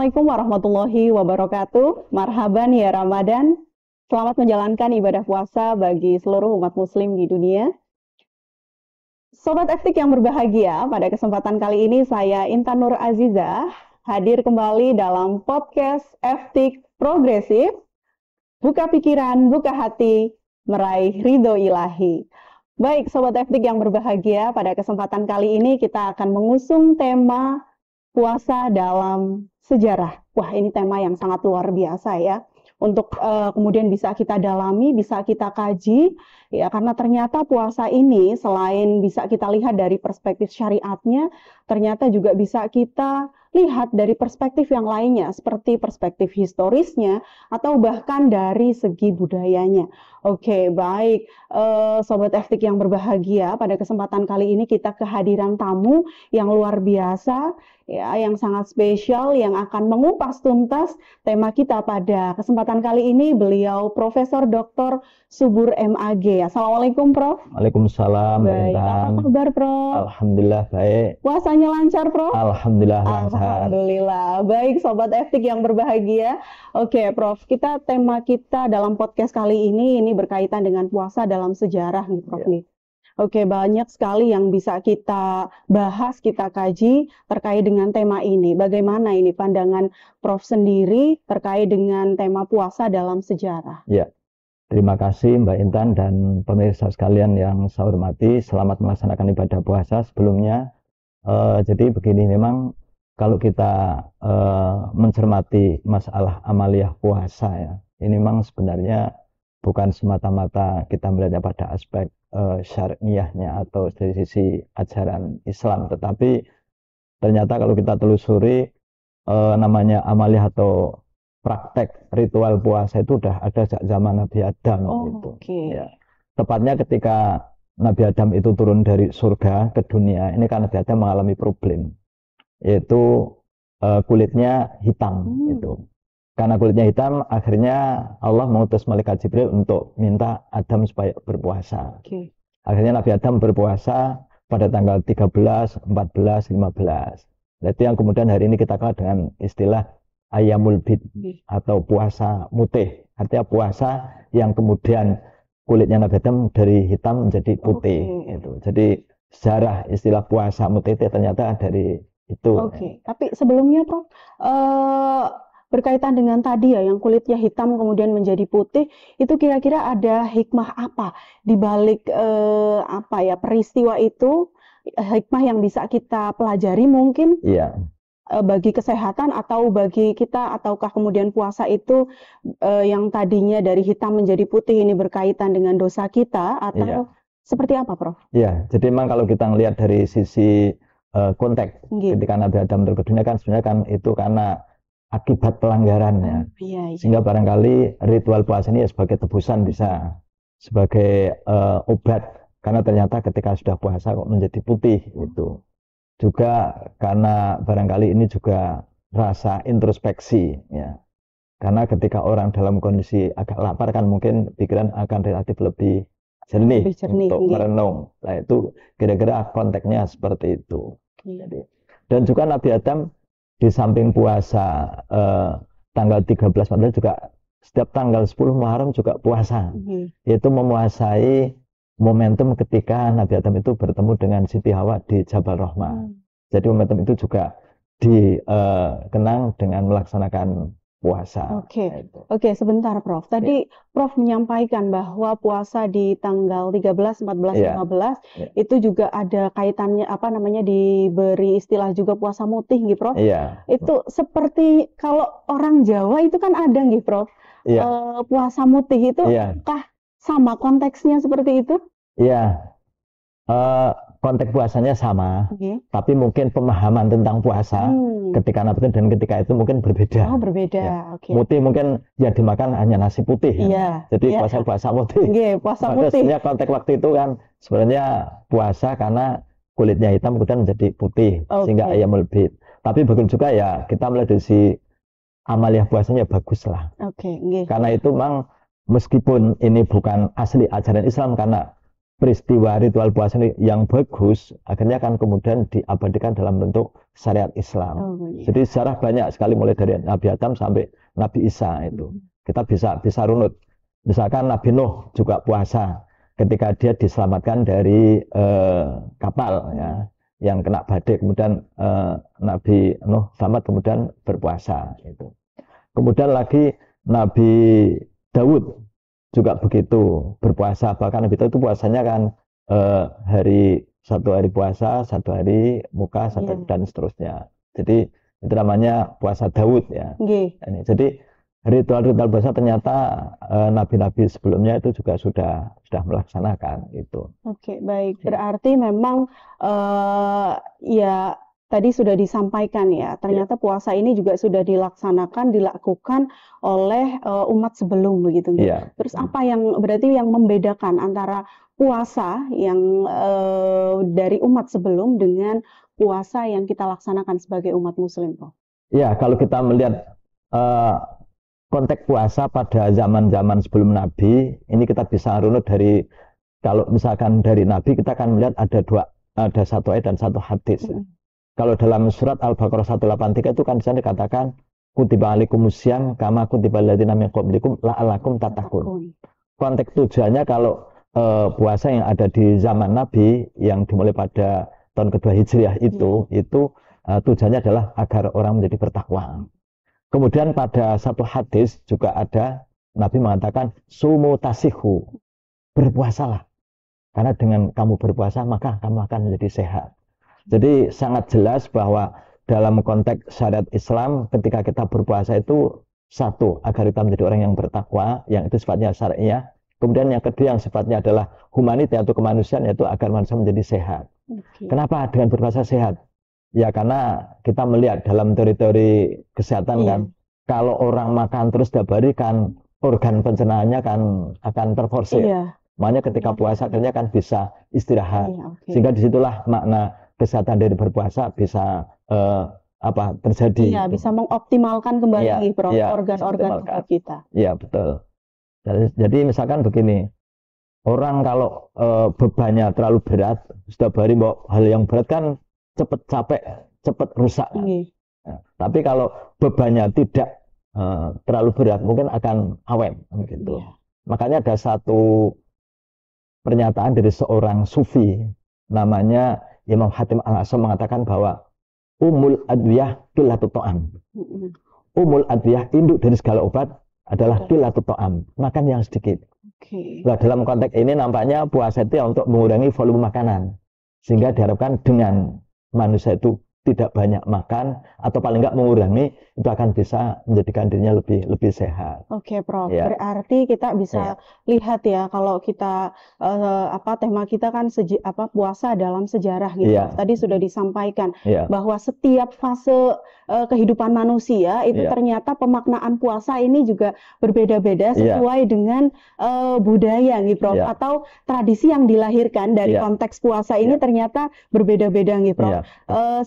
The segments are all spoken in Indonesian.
Assalamualaikum warahmatullahi wabarakatuh. Marhaban ya Ramadan. Selamat menjalankan ibadah puasa bagi seluruh umat muslim di dunia. Sobat Eftik yang berbahagia, pada kesempatan kali ini saya Intan Nur Azizah hadir kembali dalam podcast Eftik Progresif. Buka pikiran, buka hati, meraih ridho ilahi. Baik Sobat Eftik yang berbahagia, pada kesempatan kali ini kita akan mengusung tema puasa dalam sejarah. Wah, ini tema yang sangat luar biasa ya. Untuk kemudian bisa kita dalami, bisa kita kaji, ya karena ternyata puasa ini selain bisa kita lihat dari perspektif syariatnya, ternyata juga bisa kita lihat dari perspektif yang lainnya, seperti perspektif historisnya, atau bahkan dari segi budayanya. Oke, baik. Sobat Eftik yang berbahagia, pada kesempatan kali ini kita kehadiran tamu yang luar biasa, ya, yang sangat spesial, yang akan mengupas tuntas tema kita pada kesempatan kali ini. Beliau Profesor Dr. Subur MAG. Assalamualaikum Prof. Waalaikumsalam. Baik, apa kabar Prof? Alhamdulillah baik. Puasanya lancar Prof? Alhamdulillah lancar. Alhamdulillah. Baik Sobat Eftik yang berbahagia. Oke Prof, tema kita dalam podcast kali ini berkaitan dengan puasa dalam sejarah nih Prof. Ya. Oke, banyak sekali yang bisa kita bahas, kita kaji terkait dengan tema ini. Bagaimana ini pandangan Prof sendiri terkait dengan tema puasa dalam sejarah? Ya, terima kasih Mbak Intan dan pemirsa sekalian yang saya hormati. Selamat melaksanakan ibadah puasa sebelumnya. Jadi begini, memang kalau kita mencermati masalah amaliyah puasa ya, ini memang sebenarnya bukan semata-mata kita melihatnya pada aspek syariahnya atau dari sisi ajaran Islam, tetapi ternyata kalau kita telusuri namanya amaliyah atau praktek ritual puasa itu udah ada sejak zaman Nabi Adam gitu. Ya. Tepatnya ketika Nabi Adam itu turun dari surga ke dunia, ini kan Nabi Adam mengalami problem, yaitu kulitnya hitam itu. Karena kulitnya hitam, akhirnya Allah mengutus malaikat Jibril untuk minta Adam supaya berpuasa. Akhirnya Nabi Adam berpuasa pada tanggal 13, 14, 15. Nah, itu yang kemudian hari ini kita kenal dengan istilah Ayyamul Bid atau puasa mutih. Artinya puasa yang kemudian kulitnya Nabi Adam dari hitam menjadi putih. Itu. Jadi sejarah istilah puasa mutih itu ternyata dari itu. Tapi sebelumnya Prof, berkaitan dengan tadi ya, yang kulitnya hitam kemudian menjadi putih, itu kira-kira ada hikmah apa di balik peristiwa itu, hikmah yang bisa kita pelajari mungkin bagi kesehatan atau bagi kita, ataukah kemudian puasa itu yang tadinya dari hitam menjadi putih ini berkaitan dengan dosa kita atau seperti apa Prof? Iya, jadi memang kalau kita melihat dari sisi konteks ketika Nabi Adam turun ke dunia kan sebenarnya kan itu karena akibat pelanggarannya, sehingga barangkali ritual puasa ini sebagai tebusan, bisa sebagai obat, karena ternyata ketika sudah puasa kok menjadi putih itu. Juga karena barangkali ini juga rasa introspeksi ya, karena ketika orang dalam kondisi agak lapar kan mungkin pikiran akan relatif lebih jernih untuk merenung. Nah itu kira-kira konteksnya seperti itu. Jadi, dan juga Nabi Adam di samping puasa tanggal 13-14 juga setiap tanggal 10 Muharram juga puasa. Yaitu memuasai momentum ketika Nabi Adam itu bertemu dengan Siti Hawa di Jabal Rahmah. Jadi momentum itu juga dikenang dengan melaksanakan puasa. Oke, sebentar Prof. Tadi Prof menyampaikan bahwa puasa di tanggal 13, 14, 15 itu juga ada kaitannya diberi istilah juga puasa mutih gitu Prof. Itu seperti kalau orang Jawa itu kan ada gitu Prof. Puasa mutih itu kah sama konteksnya seperti itu? Iya. Konteks puasanya sama, tapi mungkin pemahaman tentang puasa ketika Nabi dan ketika itu mungkin berbeda. Berbeda. Mutih mungkin yang dimakan hanya nasi putih. Jadi puasa mutih. Puasa mutih. Sebenarnya konteks waktu itu kan sebenarnya puasa karena kulitnya hitam kemudian menjadi putih, sehingga Ayyamul Bid. Tapi begitu juga ya kita melihat dari si amaliyah puasanya bagus lah. Karena itu memang meskipun ini bukan asli ajaran Islam, karena peristiwa ritual puasa ini yang bagus, akhirnya kan kemudian diabadikan dalam bentuk syariat Islam. Oh, iya. Jadi sejarah banyak sekali mulai dari Nabi Adam sampai Nabi Isa itu. Kita bisa runut. Misalkan Nabi Nuh juga puasa ketika dia diselamatkan dari kapal ya yang kena badai, kemudian Nabi Nuh selamat kemudian berpuasa itu. Kemudian lagi Nabi Daud juga begitu berpuasa, bahkan Nabi Daud itu puasanya kan satu hari puasa, satu hari muka, dan seterusnya. Jadi itu namanya puasa Daud ya. Jadi ritual-ritual puasa ternyata nabi-nabi sebelumnya itu juga sudah melaksanakan itu. Oke, baik. Berarti memang ya tadi sudah disampaikan ya, ternyata puasa ini juga sudah dilakukan oleh umat sebelum begitu. Ya. Terus apa yang berarti yang membedakan antara puasa yang dari umat sebelum dengan puasa yang kita laksanakan sebagai umat muslim, Prof? Ya, kalau kita melihat konteks puasa pada zaman-zaman sebelum Nabi, ini kita bisa runut dari, kalau misalkan dari Nabi kita akan melihat ada satu ayat dan satu hadis. Kalau dalam surat Al-Baqarah 183 itu kan disana dikatakan kutiba alaikumusiyam kama kutiba alladziina min qablikum la'allakum tattaqun. Konteks tujuannya kalau puasa yang ada di zaman Nabi yang dimulai pada tahun kedua Hijriah itu tujuannya adalah agar orang menjadi bertakwa. Kemudian pada satu hadis juga ada Nabi mengatakan sumu tasihu, berpuasalah. Karena dengan kamu berpuasa maka kamu akan menjadi sehat. Jadi sangat jelas bahwa dalam konteks syariat Islam ketika kita berpuasa itu satu, agar kita menjadi orang yang bertakwa, yang itu sifatnya syariah. Kemudian yang kedua yang sifatnya adalah humanity atau kemanusiaan, yaitu agar manusia menjadi sehat. Kenapa dengan berpuasa sehat? Ya karena kita melihat dalam teori-teori kesehatan kan, kalau orang makan terus setiap hari kan organ pencernaannya kan akan terforsir. Makanya ketika puasa akhirnya kan bisa istirahat. Sehingga disitulah makna kesehatan dari berpuasa bisa terjadi. Iya, bisa mengoptimalkan kembali organ-organ tubuh kita. Iya, betul. Jadi misalkan begini, orang kalau bebannya terlalu berat, setiap hari bawa hal yang berat kan cepat capek, cepat rusak. Nah, tapi kalau bebannya tidak terlalu berat, mungkin akan awet gitu. Makanya ada satu pernyataan dari seorang sufi, namanya Imam Hatim Al-Asam, mengatakan bahwa umul adwiyah qilatut ta'am. Umul adwiyah, induk dari segala obat adalah qilatut ta'am, makan yang sedikit. Nah, dalam konteks ini nampaknya puasa itu untuk mengurangi volume makanan, sehingga diharapkan dengan manusia itu tidak banyak makan atau paling enggak mengurangi, itu akan bisa menjadikan dirinya lebih sehat. Oke, Prof. Berarti kita bisa lihat ya, kalau kita tema kita kan puasa dalam sejarah gitu. Tadi sudah disampaikan bahwa setiap fase kehidupan manusia itu ternyata pemaknaan puasa ini juga berbeda-beda sesuai dengan budaya gitu, Prof. Atau tradisi yang dilahirkan dari konteks puasa ini ternyata berbeda-beda gitu, Prof.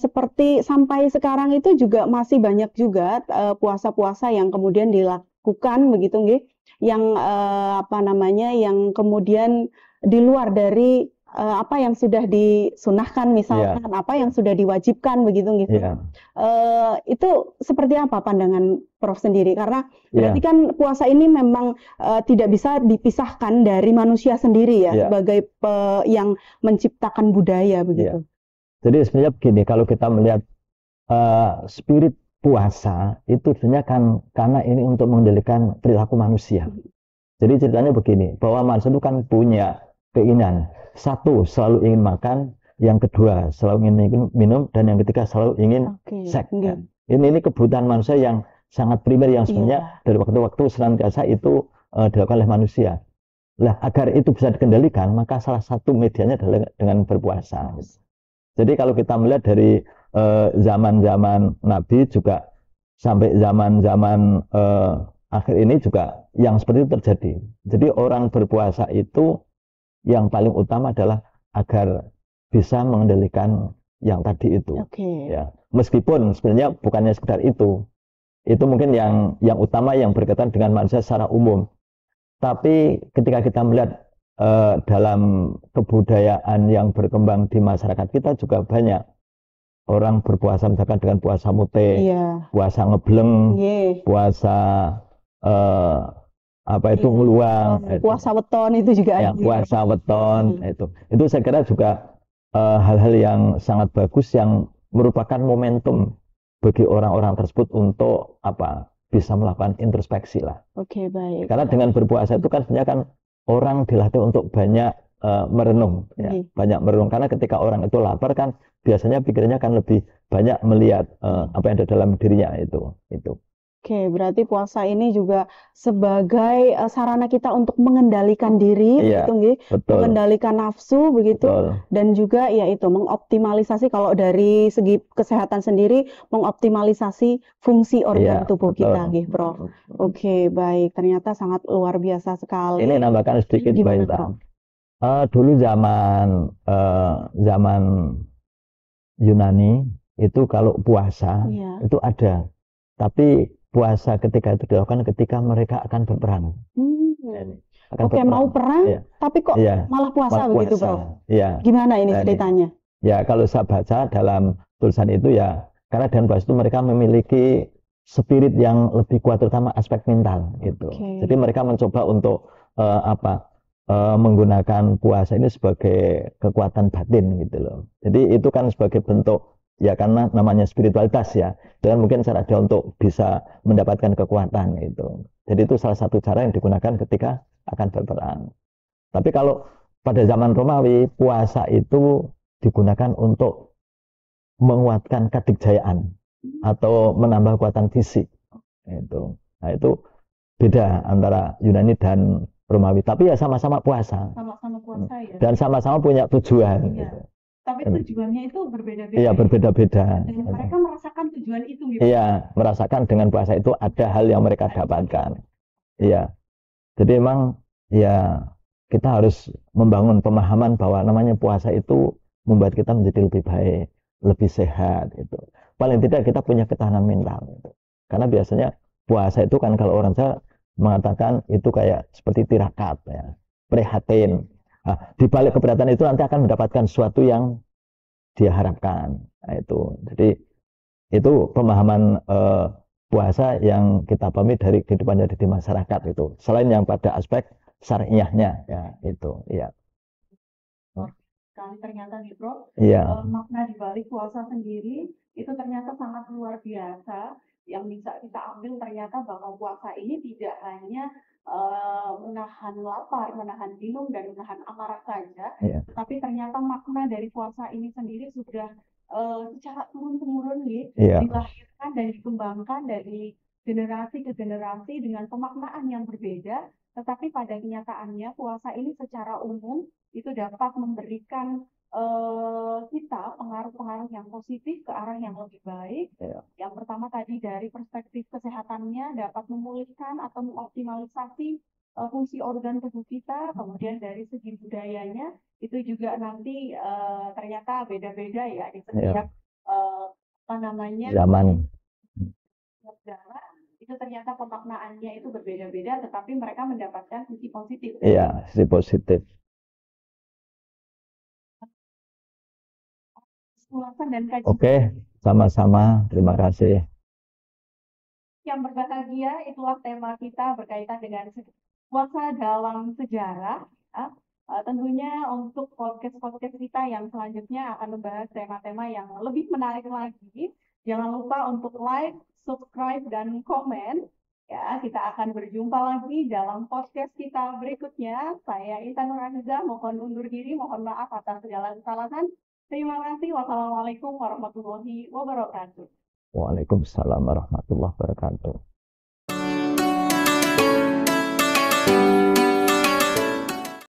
Seperti sampai sekarang itu juga masih banyak juga puasa-puasa yang kemudian dilakukan begitu nggih, yang yang kemudian di luar dari apa yang sudah disunahkan, misalkan apa yang sudah diwajibkan begitu gitu. Itu seperti apa pandangan Prof sendiri? Karena berarti kan puasa ini memang tidak bisa dipisahkan dari manusia sendiri ya, sebagai yang menciptakan budaya begitu. Jadi sebenarnya begini, kalau kita melihat spirit puasa itu sebenarnya kan karena ini untuk mengendalikan perilaku manusia. Jadi ceritanya begini, bahwa manusia itu kan punya keinginan. Satu, selalu ingin makan. Yang kedua, selalu ingin minum. Dan yang ketiga, selalu ingin seks. Ini kebutuhan manusia yang sangat primer, yang sebenarnya dari waktu-waktu senantiasa itu dilakukan oleh manusia. Nah, agar itu bisa dikendalikan, maka salah satu medianya adalah dengan berpuasa. Jadi kalau kita melihat dari zaman-zaman Nabi juga sampai zaman-zaman akhir ini juga yang seperti itu terjadi. Jadi orang berpuasa itu yang paling utama adalah agar bisa mengendalikan yang tadi itu. Ya, meskipun sebenarnya bukannya sekedar itu mungkin yang utama yang berkaitan dengan manusia secara umum. Tapi ketika kita melihat dalam kebudayaan yang berkembang di masyarakat kita juga banyak orang berpuasa misalkan dengan puasa mute, Iya. puasa ngebleng, Nggih. puasa eh, apa itu Iya. ngeluang, itu. Puasa weton itu juga Ya, ada. puasa weton, Hmm. itu saya kira juga hal-hal yang sangat bagus yang merupakan momentum bagi orang-orang tersebut untuk apa bisa melakukan introspeksi lah. Oke, baik. Karena dengan berpuasa itu kan sebenarnya kan orang dilatih untuk banyak merenung, ya, Nggih. banyak merenung. Karena ketika orang itu lapar kan biasanya pikirannya kan lebih banyak melihat apa yang ada dalam dirinya itu. Oke, berarti puasa ini juga sebagai sarana kita untuk mengendalikan diri, Iya, begitu nggih? betul, Mengendalikan nafsu, begitu, betul. dan juga yaitu mengoptimalisasi kalau dari segi kesehatan sendiri, mengoptimalisasi fungsi organ Iya, tubuh betul. kita, nggih, Bro. Oke, baik. Ternyata sangat luar biasa sekali. Ini nambahkan sedikit, Mbak Gimana, Intan. Bro? Dulu zaman Yunani itu kalau puasa Iya. itu ada, tapi puasa ketika itu dilakukan ketika mereka akan berperang. Akan Oke, mau perang, Iya. tapi kok Iya, malah puasa malah begitu, puasa. Bro? Iya. Gimana ini Nah, ceritanya? Ya, kalau saya baca dalam tulisan itu ya, karena dengan puasa itu mereka memiliki spirit yang lebih kuat, terutama aspek mental gitu. Oke. Jadi mereka mencoba untuk menggunakan puasa ini sebagai kekuatan batin gitu loh. Jadi itu kan sebagai bentuk ya karena namanya spiritualitas ya. Dan mungkin cara dia untuk bisa mendapatkan kekuatan itu. Jadi itu salah satu cara yang digunakan ketika akan berperang. Tapi kalau pada zaman Romawi puasa itu digunakan untuk menguatkan kadikjayaan atau menambah kekuatan fisik. Itu. Nah, itu beda antara Yunani dan Romawi, tapi ya sama-sama puasa. Sama-sama puasa ya. Dan sama-sama punya tujuan. Iya. Gitu. Tapi tujuannya itu berbeda-beda. Iya, berbeda-beda. Dan mereka merasakan tujuan itu gitu. Iya, merasakan dengan puasa itu ada hal yang mereka dapatkan. Iya. Jadi emang ya kita harus membangun pemahaman bahwa namanya puasa itu membuat kita menjadi lebih baik, lebih sehat itu. Paling tidak kita punya ketahanan mental gitu. Karena biasanya puasa itu kan kalau orang Jawa mengatakan itu kayak seperti tirakat ya, prihatin. Nah, di balik keberatan itu nanti akan mendapatkan sesuatu yang dia harapkan. Nah, itu. Jadi itu pemahaman puasa yang kita pahami dari kehidupan yang ada di masyarakat itu. Selain yang pada aspek syariahnya ya itu. Ya. Kan ternyata nih Bro, Iya. makna di balik puasa sendiri itu ternyata sangat luar biasa. Yang bisa kita ambil ternyata bahwa puasa ini tidak hanya menahan lapar, menahan minum, dan menahan amarah saja, Iya. tapi ternyata makna dari puasa ini sendiri sudah secara turun-temurun Iya. dilahirkan dan dikembangkan dari generasi ke generasi dengan pemaknaan yang berbeda, tetapi pada kenyataannya puasa ini secara umum itu dapat memberikan kita pengaruh-pengaruh yang positif ke arah yang lebih baik. Iya. Yang pertama tadi dari perspektif kesehatannya dapat memulihkan atau mengoptimalisasi fungsi organ tubuh kita. Kemudian dari segi budayanya itu juga nanti ternyata beda-beda ya di setiap apa namanya Zaman. negara itu ternyata pemaknaannya itu berbeda-beda, tetapi mereka mendapatkan sisi positif. Iya, sisi positif. Dan Oke, sama-sama. Terima kasih. Yang berbahagia, itulah tema kita berkaitan dengan puasa dalam sejarah. Tentunya untuk podcast-podcast kita yang selanjutnya akan membahas tema-tema yang lebih menarik lagi. Jangan lupa untuk like, subscribe, dan komen. Ya, kita akan berjumpa lagi dalam podcast kita berikutnya. Saya Intan Nurhaliza, mohon undur diri, mohon maaf atas segala kesalahan. Terima kasih. Wassalamualaikum warahmatullahi wabarakatuh. Waalaikumsalam warahmatullahi wabarakatuh.